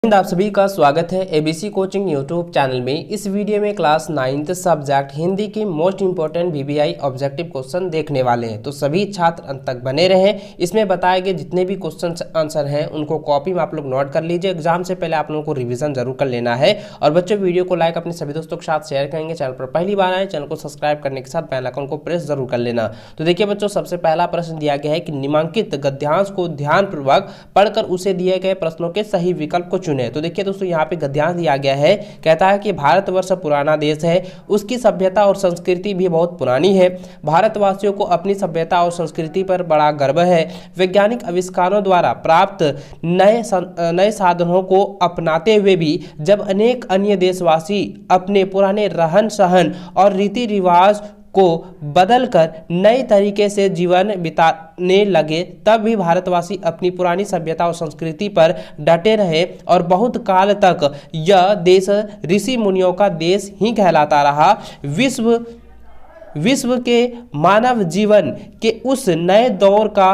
आप सभी का स्वागत है एबीसी कोचिंग यूट्यूब चैनल में। इस वीडियो में क्लास 9th सब्जेक्ट हिंदी की most important VBI objective question देखने वाले हैं, तो सभी छात्र अंत तक बने रहें। इसमें बताए गए जितने भी क्वेश्चन आंसर हैं उनको कॉपी में आप लोग नोट कर लीजिए। एग्जाम से पहले आप लोगों को रिविजन जरूर कर लेना है। और बच्चों, वीडियो को लाइक अपने सभी दोस्तों के साथ शेयर करेंगे। चैनल पर पहली बार आए, चैनल को सब्सक्राइब करने के साथ बेल आइकन को प्रेस जरूर कर लेना। तो देखिए बच्चों, सबसे पहला प्रश्न दिया गया है कि निम्नलिखित गद्यांश को ध्यानपूर्वक पढ़कर उसे दिए गए प्रश्नों के सही विकल्प को चुने। तो देखिए दोस्तों, यहाँ पे गद्यांश दिया गया है, कहता है कि भारतवर्ष पुराना देश है, उसकी सभ्यता और संस्कृति भी बहुत पुरानी है। भारतवासियों को अपनी सभ्यता और संस्कृति पर बड़ा गर्व है। वैज्ञानिक आविष्कारों द्वारा प्राप्त नए साधनों को अपनाते हुए भी जब अनेक अन्य देशवासी अपने पुराने रहन सहन और रीति रिवाज को बदलकर नए तरीके से जीवन बिताने लगे, तब भी भारतवासी अपनी पुरानी सभ्यता और संस्कृति पर डटे रहे और बहुत काल तक यह देश ऋषि मुनियों का देश ही कहलाता रहा। विश्व के मानव जीवन के उस नए दौर का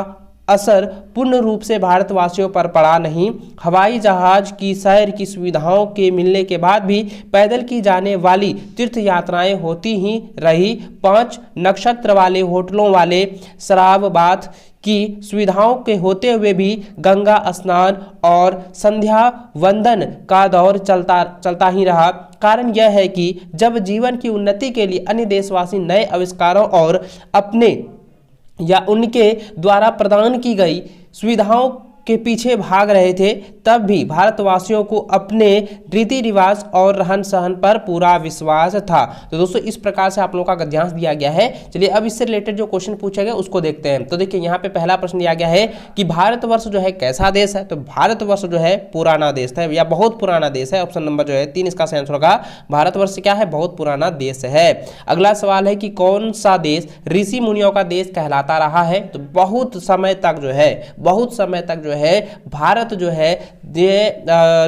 असर पूर्ण रूप से भारतवासियों पर पड़ा नहीं। हवाई जहाज की सैर की सुविधाओं के मिलने के बाद भी पैदल की जाने वाली तीर्थ यात्राएं होती ही रही। 5 नक्षत्र वाले होटलों वाले शराब बाथ की सुविधाओं के होते हुए भी गंगा स्नान और संध्या वंदन का दौर चलता ही रहा। कारण यह है कि जब जीवन की उन्नति के लिए अन्य देशवासी नए आविष्कारों और अपने या उनके द्वारा प्रदान की गई सुविधाओं के पीछे भाग रहे थे, तब भी भारतवासियों को अपने रीति रिवाज और रहन सहन पर पूरा विश्वास था। तो दोस्तों, इस प्रकार से आप लोगों का गद्यांश दिया गया है। चलिए अब इससे रिलेटेड जो क्वेश्चन पूछे गए उसको देखते हैं। तो देखिए, यहाँ पे पहला प्रश्न दिया गया है कि भारतवर्ष जो है कैसा देश है। तो भारतवर्ष जो है पुराना देश है या बहुत पुराना देश है। ऑप्शन नंबर जो है 3 इसका सही आंसर होगा। भारतवर्ष क्या है? बहुत पुराना देश है। अगला सवाल है कि कौन सा देश ऋषि मुनियों का देश कहलाता रहा है। तो बहुत समय तक जो है भारत जो है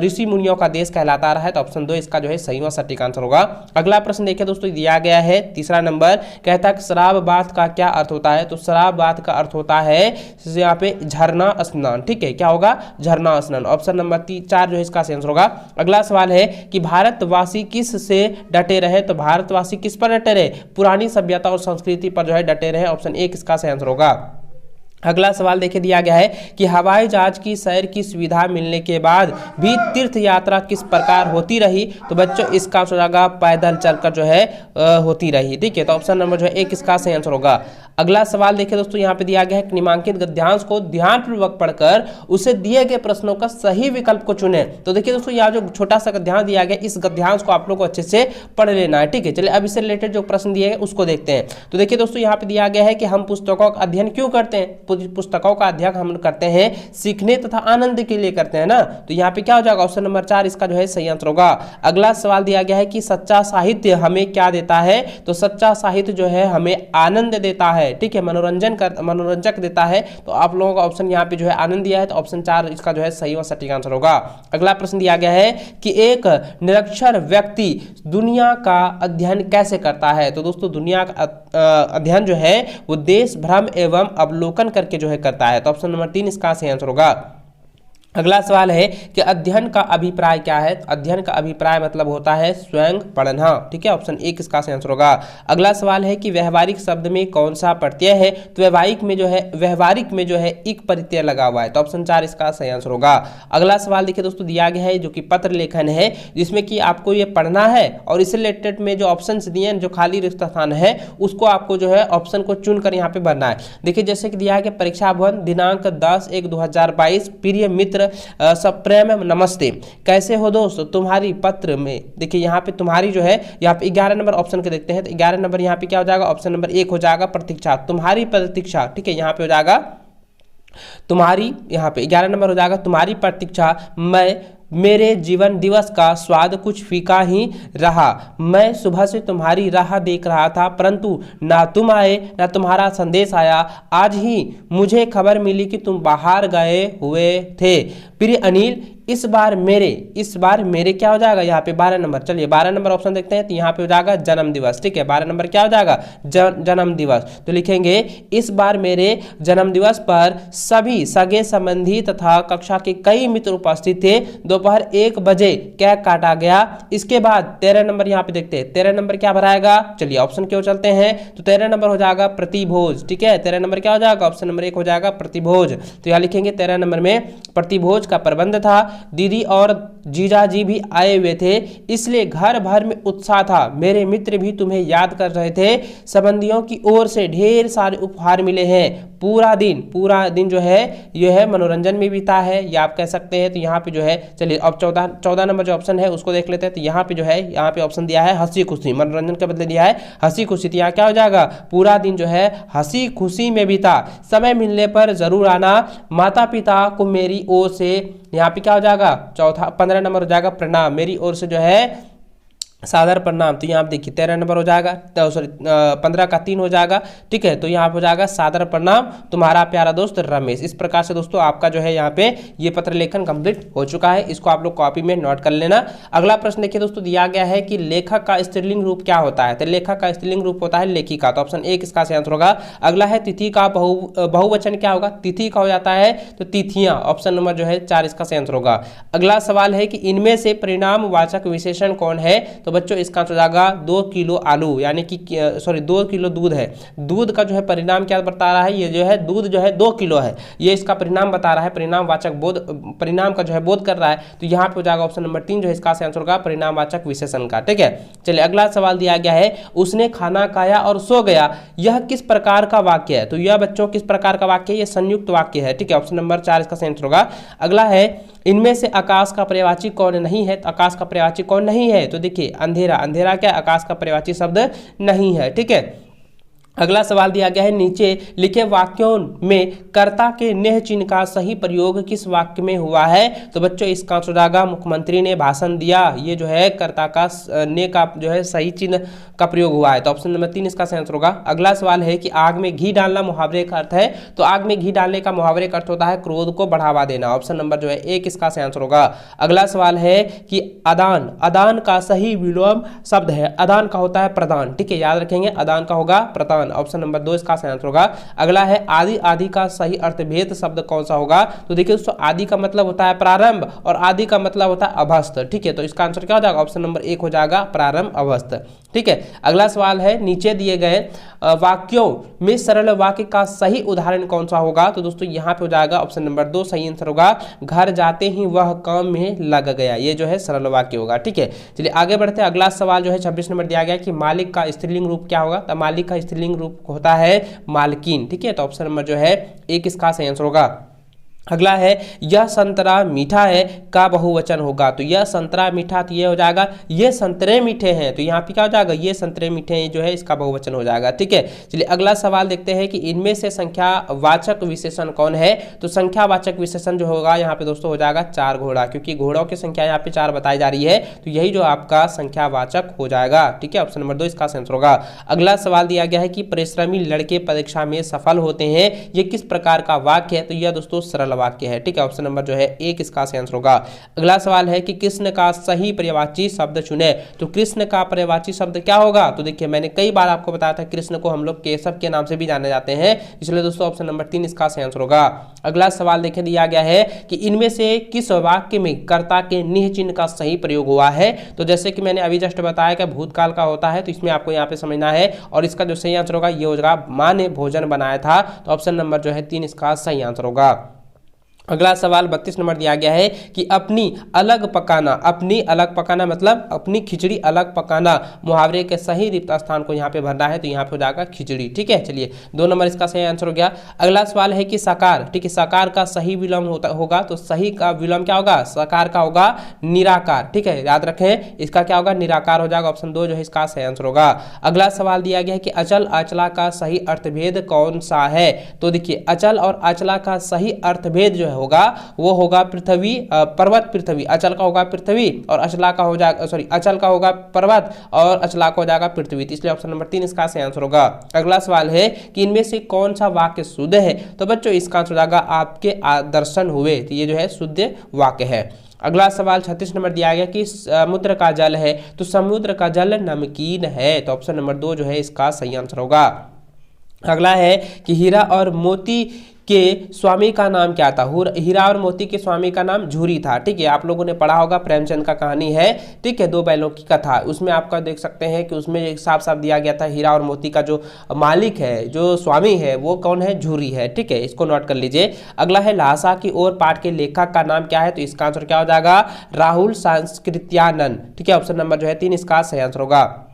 ऋषि मुनियों का देश कहलाता रहा है। तो ऑप्शन 2 इसका जो है सही और सटीक आंसर होगा। अगला प्रश्न देखिए दोस्तों, दिया गया है तीसरा नंबर, कहता है कि शराब बाथ का क्या अर्थ होता है। तो शराब बाथ का अर्थ होता है यहाँ पे झरना स्नान। ठीक है, क्या होगा? झरना स्नान। ऑप्शन नंबर 4 जो है इसका सही आंसर होगा। अगला सवाल है कि भारतवासी किस से डटे रहे। तो भारतवासी किस पर डटे रहे? पुरानी सभ्यता और संस्कृति पर जो है डटे रहे। ऑप्शन 1 इसका सही आंसर होगा। अगला सवाल देखिए, दिया गया है कि हवाई जहाज की सैर की सुविधा मिलने के बाद भी तीर्थ यात्रा किस प्रकार होती रही। तो बच्चों, इसका आंसर होगा पैदल चलकर जो है होती रही। ठीक है, तो ऑप्शन नंबर जो है 1 इसका सही आंसर होगा। अगला सवाल देखिए दोस्तों, यहाँ पे दिया गया है कि निम्नलिखित गद्यांश को ध्यानपूर्वक पढ़कर उसे दिए गए प्रश्नों का सही विकल्प को चुने। तो देखिए दोस्तों, यहाँ जो छोटा सा गद्यांश दिया गया, इस गद्यांश को आप लोग को अच्छे से पढ़ लेना है। ठीक है, चलिए अब इससे रिलेटेड जो प्रश्न दिए गए उसको देखते हैं। तो देखिए दोस्तों, यहाँ पे दिया गया है कि हम पुस्तकों का अध्ययन क्यों करते हैं। पुस्तकों का अध्ययन हम करते हैं सीखने तथा आनंद के लिए करते हैं ना। तो यहाँ पे क्या हो जाएगा? ऑप्शन नंबर 4 इसका जो है सही आंसर होगा। अगला सवाल दिया गया है कि सच्चा साहित्य हमें क्या देता है। तो सच्चा साहित्य जो है हमें आनंद देता है। ठीक है, मनोरंजक देता है। तो आप लोगों का ऑप्शन यहाँ पे जो है आनंद दिया है। तो ऑप्शन 4 इसका जो है सही और सटीक आंसर होगा। अगला प्रश्न दिया गया है कि एक निरक्षर व्यक्ति दुनिया का अध्ययन कैसे करता है। तो दोस्तों, दुनिया का अध्ययन जो है वो देश भ्रम एवं अवलोकन करके जो है करता है। तो ऑप्शन नंबर 3 इसका सही आंसर होगा। अगला सवाल है कि अध्ययन का अभिप्राय क्या है। अध्ययन का अभिप्राय मतलब होता है स्वयं पढ़ना। ठीक है, ऑप्शन 1 इसका सही आंसर होगा। अगला सवाल है कि व्यवहारिक शब्द में कौन सा प्रत्यय है। तो व्यवहारिक में जो है एक प्रत्यय लगा हुआ है। तो ऑप्शन 4 इसका सही आंसर होगा। अगला सवाल देखिए दोस्तों, दिया गया है जो कि पत्र लेखन है, जिसमें कि आपको ये पढ़ना है और इससे रिलेटेड में जो ऑप्शन दिए हैं, जो खाली रिक्त स्थान है, उसको आपको जो है ऑप्शन को चुनकर यहाँ पे भरना है। देखिए, जैसे कि दिया है कि परीक्षा भवन दिनांक 10/1/2022, प्रिय मित्र सप्रेम नमस्ते, कैसे हो दोस्त, तुम्हारी पत्र में। देखिए यहाँ पे तुम्हारी जो है, यहाँ पे 11 नंबर ऑप्शन के देखते हैं। तो 11 नंबर यहाँ पे क्या हो जाएगा? ऑप्शन नंबर 1 हो जाएगा प्रतीक्षा, तुम्हारी प्रतीक्षा। ठीक है, यहाँ पे हो जाएगा तुम्हारी, यहाँ पे 11 नंबर हो जाएगा तुम्हारी प्रतीक्षा मैं मेरे जीवन दिवस का स्वाद कुछ फीका ही रहा। मैं सुबह से तुम्हारी राह देख रहा था, परंतु ना तुम आए ना तुम्हारा संदेश आया। आज ही मुझे खबर मिली कि तुम बाहर गए हुए थे। प्रिय अनिल, इस बार मेरे क्या हो जाएगा यहाँ पे 12 नंबर। चलिए 12 नंबर ऑप्शन देखते हैं, तो यहाँ पे हो जाएगा जन्म दिवस। ठीक है, 12 नंबर क्या हो जाएगा, जन्म दिवस। तो लिखेंगे इस बार मेरे जन्म दिवस पर सभी सगे संबंधी तथा कक्षा के कई मित्र उपस्थित थे। दोपहर 1 बजे केक काटा गया। इसके बाद 13 नंबर यहाँ पे देखते हैं, 13 नंबर क्या भराएगा। चलिए ऑप्शन क्यों चलते हैं, तो 13 नंबर हो जाएगा प्रतिभोज। ठीक है, 13 नंबर क्या हो जाएगा, ऑप्शन नंबर 1 हो जाएगा प्रतिभोज। तो यहाँ लिखेंगे 13 नंबर में प्रतिभोज का प्रबंध था। दीदी और जीजाजी भी आए हुए थे, इसलिए घर भर में उत्साह था। मेरे मित्र भी तुम्हें याद कर रहे थे। संबंधियों की ओर से ढेर सारे उपहार मिले हैं। पूरा दिन जो है यह है मनोरंजन में बीता है, या आप कह सकते हैं। तो यहाँ पे जो है, चलिए अब 14 नंबर जो ऑप्शन है उसको देख लेते हैं। तो यहाँ पे जो है, यहाँ पे ऑप्शन दिया है हंसी खुशी, मनोरंजन के बदले दिया है हंसी खुशी। तो यहाँ क्या हो जाएगा, पूरा दिन जो है हंसी खुशी में बीता। समय मिलने पर जरूर आना। माता पिता को मेरी ओर से, यहाँ पे क्या हो जाएगा, 15 नंबर हो जाएगा प्रणाम। मेरी ओर से जो है सादर प्रणाम। तो यहाँ आप देखिए 13 नंबर हो जाएगा, तो सॉरी 15 का 3 हो जाएगा। ठीक है, तो यहाँ हो जाएगा सादर प्रणाम तुम्हारा प्यारा दोस्त रमेश। इस प्रकार से दोस्तों आपका जो है यहाँ पे ये पत्र लेखन कंप्लीट हो चुका है। इसको आप लोग कॉपी में नोट कर लेना। अगला प्रश्न देखिए दोस्तों, दिया गया है कि लेखक का स्त्रीलिंग रूप क्या होता है। तो लेखक का स्त्रीलिंग रूप होता है लेखिका। तो ऑप्शन 1 इसका आंसर होगा। अगला है तिथि का बहुवचन क्या होगा, तिथि का हो जाता है तो तिथियां। ऑप्शन नंबर जो है 4 इसका आंसर होगा। अगला सवाल है कि इनमें से परिणामवाचक विशेषण कौन है। तो बच्चों इसका आंसर हो जाएगा 2 किलो आलू, यानी कि 2 किलो दूध है। दूध का जो है परिणाम क्या बता रहा है, ये जो है दूध जो है 2 किलो है, ये इसका परिणाम बता रहा है। परिणामवाचक बोध, परिणाम का जो है बोध कर रहा है। तो यहाँ पे हो जाएगा ऑप्शन नंबर 3 जो है इसका आंसर होगा परिणामवाचक विशेषण का। ठीक है, चलिए अगला सवाल दिया गया है, उसने खाना खाया और सो गया, यह किस प्रकार का वाक्य है। तो यह बच्चों किस प्रकार का वाक्य है, यह संयुक्त वाक्य है। ठीक है, ऑप्शन नंबर 4 इसका आंसर होगा। अगला है इनमें से आकाश का पर्यायवाची कौन नहीं है। तो आकाश का पर्यायवाची कौन नहीं है, तो देखिए अंधेरा। अंधेरा क्या आकाश का पर्यायवाची शब्द नहीं है। ठीक है, अगला सवाल दिया गया है, नीचे लिखे वाक्यों में कर्ता के नेह चिन्ह का सही प्रयोग किस वाक्य में हुआ है। तो बच्चों इसका आंसर होगा मुख्यमंत्री ने भाषण दिया, ये जो है कर्ता का ने का जो है सही चिन्ह का प्रयोग हुआ है। तो ऑप्शन नंबर 3 इसका आंसर होगा। अगला सवाल है कि आग में घी डालना मुहावरे का अर्थ है। तो आग में घी डालने का मुहावरे का अर्थ होता है क्रोध को बढ़ावा देना। ऑप्शन नंबर जो है 1 इसका आंसर होगा। अगला सवाल है कि अदान, अदान का सही विलोम शब्द है। अदान का होता है प्रदान। ठीक है, याद रखेंगे अदान का होगा प्रदान। ऑप्शन नंबर 2 इसका आंसर होगा। अगला है आदि, आदि का सही अर्थभेद शब्द कौन सा होगा। तो देखिए दोस्तों आदि का मतलब होता है प्रारंभ और आदि का मतलब होता है अभस्त। ठीक है, तो इसका आंसर क्या हो जाएगा, ऑप्शन नंबर 1 हो जाएगा प्रारंभ अभस्त। ठीक है, अगला सवाल है नीचे दिए गए वाक्यों में सरल वाक्य का सही उदाहरण कौन सा होगा। तो दोस्तों यहाँ पे हो जाएगा ऑप्शन नंबर 2 सही आंसर होगा। घर जाते ही वह काम में लग गया, ये जो है सरल वाक्य होगा। ठीक है, चलिए आगे बढ़ते हैं। अगला सवाल जो है 26 नंबर दिया गया कि मालिक का स्त्रीलिंग रूप क्या होगा। तो मालिक का स्त्रीलिंग रूप होता है मालकिन। ठीक है, तो ऑप्शन नंबर जो है 1 इसका सही आंसर होगा। अगला है यह संतरा मीठा है का बहुवचन होगा। तो यह संतरा मीठा, तो ये हो जाएगा ये संतरे मीठे हैं। तो यहाँ पे क्या हो जाएगा, ये संतरे मीठे हैं जो है इसका बहुवचन हो जाएगा। ठीक है, चलिए अगला सवाल देखते हैं कि इनमें से संख्यावाचक विशेषण कौन है। तो संख्यावाचक विशेषण जो होगा यहाँ पे दोस्तों हो जाएगा 4 घोड़ा, क्योंकि घोड़ों की संख्या यहाँ पे 4 बताई जा रही है। तो यही जो आपका संख्यावाचक हो जाएगा। ठीक है, ऑप्शन नंबर 2 इसका आंसर होगा। अगला सवाल दिया गया है कि परिश्रमी लड़के परीक्षा में सफल होते हैं, ये किस प्रकार का वाक्य है। तो यह दोस्तों सरल वाक्य है। ठीक है, ऑप्शन नंबर जो है 1 इसका आंसर होगा। अगला सवाल है कि कृष्ण का सही पर्यायवाची शब्द चुने। तो कृष्ण का पर्यायवाची शब्द क्या होगा। तो देखिए मैंने कई बार आपको बताया था कृष्ण को हम लोग केशव के नाम से भी जाने जाते हैं, इसलिए दोस्तों ऑप्शन नंबर 3 इसका आंसर होगा। अगला सवाल देखिए दिया गया है कि इनमें से किस वाक्य में कर्ता के निह चिन्ह का सही प्रयोग हुआ है। तो जैसे कि मैंने अभी जस्ट बताया कि भूतकाल का होता है, तो इसमें आपको यहाँ पे समझना है। और इसका जो सही आंसर होगा ये होगा माँ ने भोजन बनाया था। तो ऑप्शन नंबर जो है 3 इसका सही आंसर होगा। अगला सवाल 32 नंबर दिया गया है कि अपनी अलग पकाना, अपनी अलग पकाना मतलब अपनी खिचड़ी अलग पकाना, मुहावरे के सही रिक्त स्थान को यहाँ पे भरना है। तो यहाँ पे हो जाएगा खिचड़ी। ठीक है, चलिए 2 नंबर इसका सही आंसर हो गया। अगला सवाल है कि साकार, ठीक है, साकार का सही विलोम होगा। तो सही का विलोम क्या होगा, साकार का होगा निराकार। ठीक है, याद रखें इसका क्या होगा, निराकार हो जाएगा। ऑप्शन 2 जो है इसका सही आंसर होगा। अगला सवाल दिया गया है कि अचल अचला का सही अर्थभेद कौन सा है। तो देखिए अचल और अचला का सही अर्थभेद जो होगा वो होगा पृथ्वी, पर्वत पृथ्वी। अचल का होगा पृथ्वी और अचला का हो जाएगा, सॉरी अचल का होगा पर्वत और अचला का हो जाएगा पृथ्वी। तो इसलिए ऑप्शन नंबर 3 इसका सही आंसर होगा। अगला सवाल है कि इनमें से कौन सा वाक्य शुद्ध है। तो बच्चों इसका आंसर हो जाएगा आपके दर्शन हुए। तो ये जो है शुद्ध वाक्य है। अगला सवाल 36 नंबर दिया गया कि समुद्र का जल है तो समुद्र का जल नमकीन है, तो ऑप्शन नंबर 2 जो है इसका सही आंसर होगा। अगला है कि हीरा और मोती के स्वामी का नाम क्या था। हीरा और मोती के स्वामी का नाम झूरी था। ठीक है, आप लोगों ने पढ़ा होगा, प्रेमचंद का कहानी है। ठीक है, दो बैलों की कथा, उसमें आपका देख सकते हैं कि उसमें साफ साफ दिया गया था हीरा और मोती का जो मालिक है, जो स्वामी है, वो कौन है, झूरी है। ठीक है, इसको नोट कर लीजिए। अगला है लहासा की ओर पाठ के लेखक का नाम क्या है, तो इसका आंसर क्या हो जाएगा, राहुल सांस्कृत्यानंद। ठीक है, ऑप्शन नंबर जो है 3 इसका सही आंसर होगा।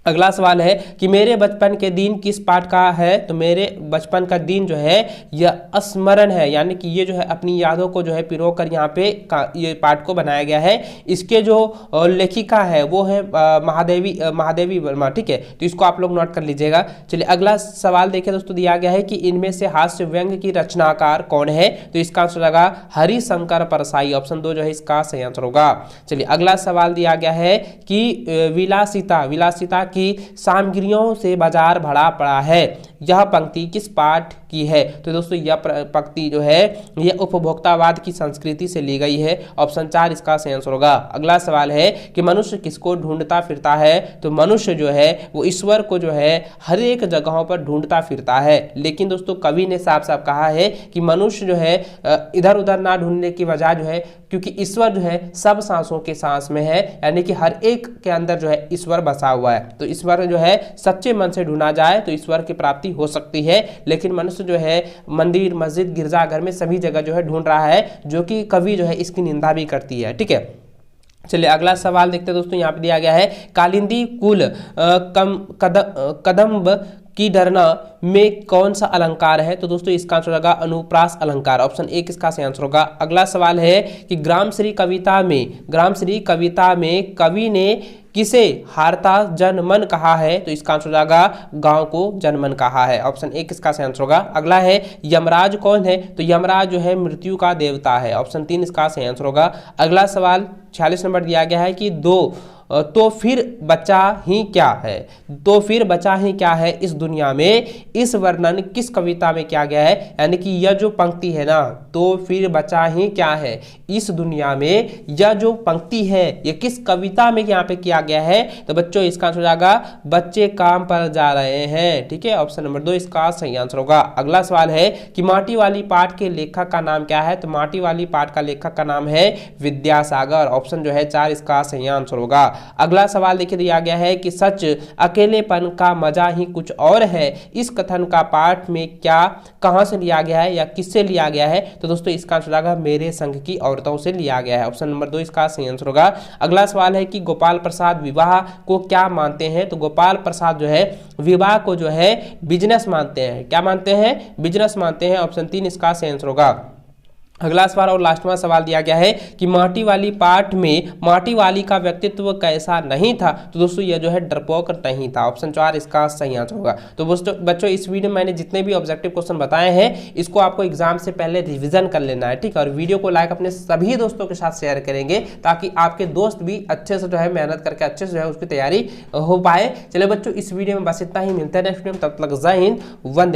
अगला सवाल है कि मेरे बचपन के दिन किस पाठ का है, तो मेरे बचपन का दिन जो है यह स्मरण है, यानी कि ये जो है अपनी यादों को जो है पिरो कर यहाँ पे ये पाठ को बनाया गया है। इसके जो लेखिका है वो है महादेवी वर्मा। ठीक है, तो इसको आप लोग नोट कर लीजिएगा। चलिए अगला सवाल देखिए दोस्तों, दिया गया है कि इनमें से हास्य व्यंग की रचनाकार कौन है, तो इसका आंसर होगा हरिशंकर परसाई। ऑप्शन 2 जो है इसका सही आंसर होगा। चलिए अगला सवाल दिया गया है कि विलासिता की सामग्रियों से बाजार भरा पड़ा है, यह पंक्ति किस पाठ की है, तो दोस्तों यह पंक्ति जो है यह उपभोक्तावाद की संस्कृति से ली गई है। ऑप्शन 4 इसका सही आंसर होगा। अगला सवाल है कि मनुष्य किसको ढूंढता फिरता है, तो मनुष्य जो है वो ईश्वर को जो है हर एक जगहों पर ढूंढता फिरता है। लेकिन दोस्तों कवि ने साफ साफ कहा है कि मनुष्य जो है इधर उधर ना ढूंढने की वजह जो है, क्योंकि ईश्वर जो है सब सांसों के सांस में है, यानी कि हर एक के अंदर जो है ईश्वर बसा हुआ है। तो ईश्वर जो है सच्चे मन से ढूंढा जाए तो ईश्वर की प्राप्ति हो सकती है। लेकिन मनुष्य जो है मंदिर, मस्जिद, गिरजाघर में सभी जगह जो है ढूंढ रहा है, जो कि कवि जो है इसकी निंदा भी करती है। ठीक है, चलिए अगला सवाल देखते हैं दोस्तों। यहाँ पे दिया गया है कालिंदी कुल कदम्ब की डरना में कौन सा अलंकार है, तो दोस्तों इसका आंसर होगा अनुप्रास अलंकार। ऑप्शन 1 इसका सही आंसर होगा। अगला सवाल है कि ग्रामश्री कविता में कवि ने किसे हारता जनमन कहा है, तो इसका आंसर हो जाएगा गांव को जनमन कहा है। ऑप्शन 1 इसका सही आंसर होगा। अगला है यमराज कौन है, तो यमराज जो है मृत्यु का देवता है। ऑप्शन 3 इसका सही आंसर होगा। अगला सवाल 46 नंबर दिया गया है कि तो फिर बचा ही क्या है, तो फिर बचा ही क्या है इस दुनिया में, इस वर्णन किस कविता में किया गया है, यानी कि यह जो पंक्ति है ना, तो फिर बचा ही क्या है इस दुनिया में, यह जो पंक्ति है ये किस कविता में यहाँ पे किया गया है, तो बच्चों इसका आंसर हो जाएगा बच्चे काम पर जा रहे हैं। ठीक है, ऑप्शन नंबर 2 इसका सही आंसर होगा। अगला सवाल है कि माटी वाली पाठ के लेखक का नाम क्या है, तो माटी वाली पाठ का लेखक का नाम है विद्यासागर। ऑप्शन जो है 4 इसका सही आंसर होगा। अगला सवाल देखिए दिया गया है कि सच अकेलेपन का मजा ही कुछ और है, इस कथन का पाठ में क्या कहां से लिया गया है या किससे लिया गया है, तो दोस्तों इसका आंसर होगा मेरे संघ की औरतों से लिया गया है। ऑप्शन नंबर 2 इसका सही आंसर होगा। अगला सवाल है कि गोपाल प्रसाद विवाह को क्या मानते हैं, तो गोपाल प्रसाद जो है विवाह को जो है बिजनेस मानते हैं। क्या मानते हैं, बिजनेस मानते हैं। ऑप्शन 3 इसका सही आंसर होगा। अगला सवाल और लास्टवां सवाल दिया गया है कि माटी वाली पाठ में माटी वाली का व्यक्तित्व कैसा नहीं था, तो दोस्तों यह जो है डरपोक नहीं था। ऑप्शन 4 इसका सही आंसर होगा। तो बच्चों इस वीडियो में मैंने जितने भी ऑब्जेक्टिव क्वेश्चन बताए हैं इसको आपको एग्जाम से पहले रिवीजन कर लेना है। ठीक है, और वीडियो को लाइक अपने सभी दोस्तों के साथ शेयर करेंगे ताकि आपके दोस्त भी अच्छे से जो है मेहनत करके अच्छे से जो है उसकी तैयारी हो पाए। चलिए बच्चों इस वीडियो में बस इतना ही, मिलते हैं नेक्स्ट वीडियो में, तब तक जय हिंद, वंदे।